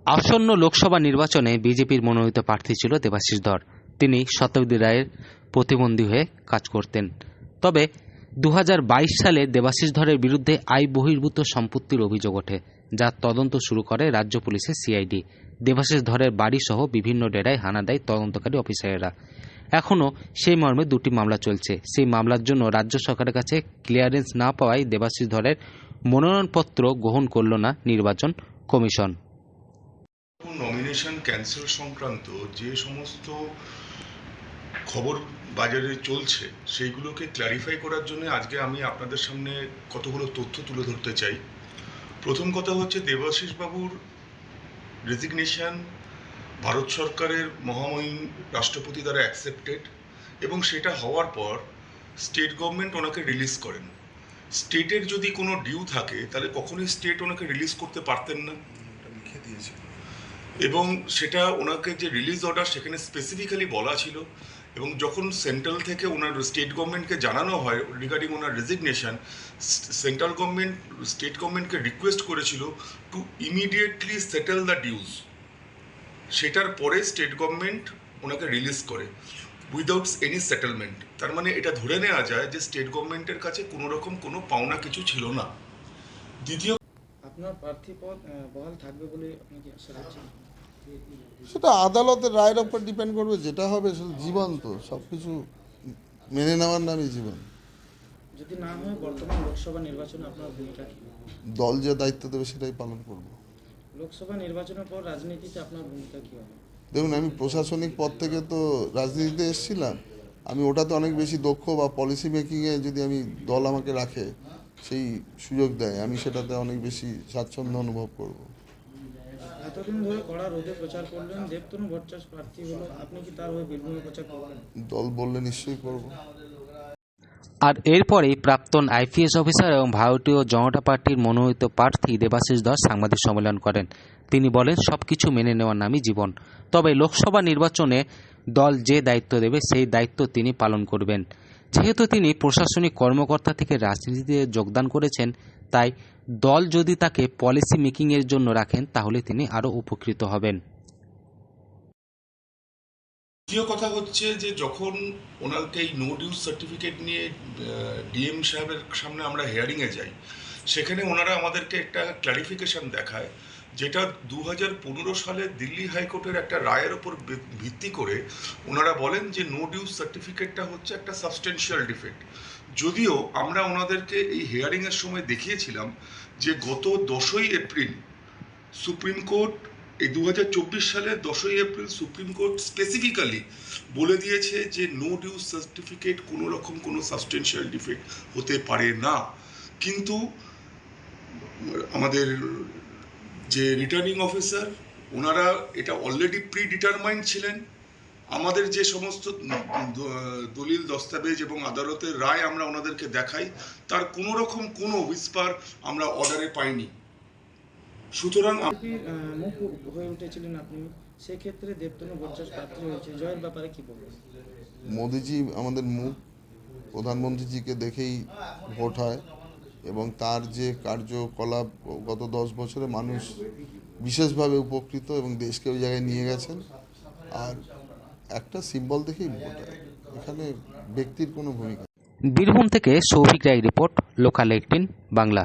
আসন্ন লোকসভা নির্বাচনে বিজেপির মনোনীত প্রার্থী ছিল দেবাশিস ধর। তিনি শতাব্দী রায়ের প্রতিদ্বন্দ্বী হয়ে কাজ করতেন। তবে 2022 সালে দেবাশিস ধরের বিরুদ্ধে আয় বহির্ভূত সম্পত্তির অভিযোগ ওঠে, যার তদন্ত শুরু করে রাজ্য পুলিশের সিআইডি। দেবাশিস ধরের বাড়িসহ বিভিন্ন ডেরায় হানা দেয় তদন্তকারী অফিসারেরা। এখনও সেই মর্মে 2টি মামলা চলছে। সেই মামলার জন্য রাজ্য সরকারের কাছে ক্লিয়ারেন্স না পাওয়ায় দেবাশিস ধরের মনোনয়নপত্র গ্রহণ করল না নির্বাচন কমিশন। নমিনেশন ক্যান্সেল সংক্রান্ত যে সমস্ত খবর বাজারে চলছে সেইগুলোকে ক্ল্যারিফাই করার জন্য আজকে আমি আপনাদের সামনে কতগুলো তথ্য তুলে ধরতে চাই। প্রথম কথা হচ্ছে, দেবাশিস বাবুর রেজিগনেশন ভারত সরকারের মহামহিম রাষ্ট্রপতি দ্বারা অ্যাকসেপ্টেড, এবং সেটা হওয়ার পর স্টেট গভর্নমেন্ট ওনাকে রিলিজ করেন। স্টেটের যদি কোনো ডিউ থাকে তাহলে কখনোই স্টেট ওনাকে রিলিজ করতে পারতেন না, লিখে দিয়েছে। এবং সেটা ওনাকে যে রিলিজ অর্ডার সেখানে স্পেসিফিক্যালি বলা ছিল, এবং যখন সেন্ট্রাল থেকে ওনার স্টেট গভর্নমেন্টকে জানানো হয় রিগার্ডিং ওনার রেজিগনেশন, সেন্ট্রাল গভর্নমেন্ট স্টেট গভর্নমেন্টকে রিকোয়েস্ট করেছিল two immediately settle the dues. সেটার পরে স্টেট গভর্নমেন্ট ওনাকে রিলিজ করে উইদাউট এনি সেটেলমেন্ট। তার মানে এটা ধরে নেওয়া যায় যে স্টেট গভর্নমেন্টের কাছে কোনো রকম কোনো পাওনা কিছু ছিল না। দ্বিতীয়, আপনার প্রার্থী পদ বহাল থাকবে বলে আপনি কি আশা রাখছেন? সেটা আদালতের রায়ের উপর ডিপেন্ড করবে। যেটা হবে সেটা জীবন, তো সব কিছু মেনে নেওয়ার নামই জীবন। যদি না হয় বর্তমান লোকসভা নির্বাচনে আপনার ভূমিকা কি? দল যে দায়িত্ব দেবে সেটাই পালন করব। লোকসভা নির্বাচনের পর রাজনীতিতে আপনার ভূমিকা কি হবে? দেখুন, আমি প্রশাসনিক পদ থেকে তো রাজনীতিতে এসেছিলাম। আমি ওটাতে অনেক বেশি দক্ষ, বা পলিসি মেকিংয়ে যদি আমি দল আমাকে রাখে, সেই সুযোগ দেয়, আমি সেটাতে অনেক বেশি স্বাচ্ছন্দ্য অনুভব করব। এতদিন ধরে কড়া রোদে প্রচার করলেন, দেবতনু ভট্টাচার্য প্রার্থী হলো, আপনি কি তার হয়ে বীরভূমে প্রচার করবেন? দল বললে নিশ্চয়ই করব। আর এরপরেই প্রাক্তন আইপিএস অফিসার এবং ভারতীয় জনতা পার্টির মনোনীত প্রার্থী দেবাশিস ধর সাংবাদিক সম্মেলন করেন। তিনি বলেন, সবকিছু মেনে নেওয়ার নামই জীবন। তবে লোকসভা নির্বাচনে দল যে দায়িত্ব দেবে সেই দায়িত্ব তিনি পালন করবেন। যেহেতু তিনি প্রশাসনিক কর্মকর্তা থেকে রাজনীতিতে যোগদান করেছেন, তাই দল যদি তাকে পলিসি মেকিংয়ের জন্য রাখেন তাহলে তিনি আরও উপকৃত হবেন। দ্বিতীয় কথা হচ্ছে যে যখন ওনাকে এই নো ডিউজ সার্টিফিকেট নিয়ে ডিএম সাহেবের সামনে আমরা হিয়ারিংয়ে যাই, সেখানে ওনারা আমাদেরকে একটা ক্লারিফিকেশন দেখায়, যেটা 2015 সালে দিল্লি হাইকোর্টের একটা রায়ের ওপর ভিত্তি করে ওনারা বলেন যে নো ডিউজ সার্টিফিকেটটা হচ্ছে একটা সাবস্টেনশিয়াল ডিফেক্ট। যদিও আমরা ওনাদেরকে এই হিয়ারিংয়ের সময় দেখিয়েছিলাম যে গত 10ই এপ্রিল সুপ্রিম কোর্ট, এই 2024 সালের 10ই এপ্রিল সুপ্রিম কোর্ট স্পেসিফিক্যালি বলে দিয়েছে যে নো ডিউজ সার্টিফিকেট কোনো রকম কোনো সাবস্টেনশিয়াল ডিফেক্ট হতে পারে না। কিন্তু আমাদের যে রিটার্নিং অফিসার, ওনারা এটা অলরেডি প্রি ডিটারমাইন্ড ছিলেন। আমাদের যে সমস্ত দলিল দস্তাবেজ এবং আদালতের রায় আমরা ওনাদেরকে দেখাই, তার কোনো রকম কোনো হুইসপার আমরা অর্ডারে পাইনি। সুতরাং মুখ হয়ে উঠেছিলেন আপনি, সেক্ষেত্রে দেবতনু ভট্টাচার্য প্রার্থী হয়েছে, জয়ের ব্যাপারে কি বলবেন? মোদিজি আমাদের মুখ, প্রধানমন্ত্রীজিকে দেখেই ভোট হয়, এবং তার যে কার্যকলাপ গত 10 বছরে মানুষ বিশেষভাবে উপকৃত এবং দেশকে ওই জায়গায় নিয়ে গেছেন। আর একটা সিম্বল দেখেই ভোট হয়, এখানে ব্যক্তির কোনো ভূমিকা। বীরভূম থেকে সৌভিক রায় রিপোর্ট, লোকাল 18 বাংলা।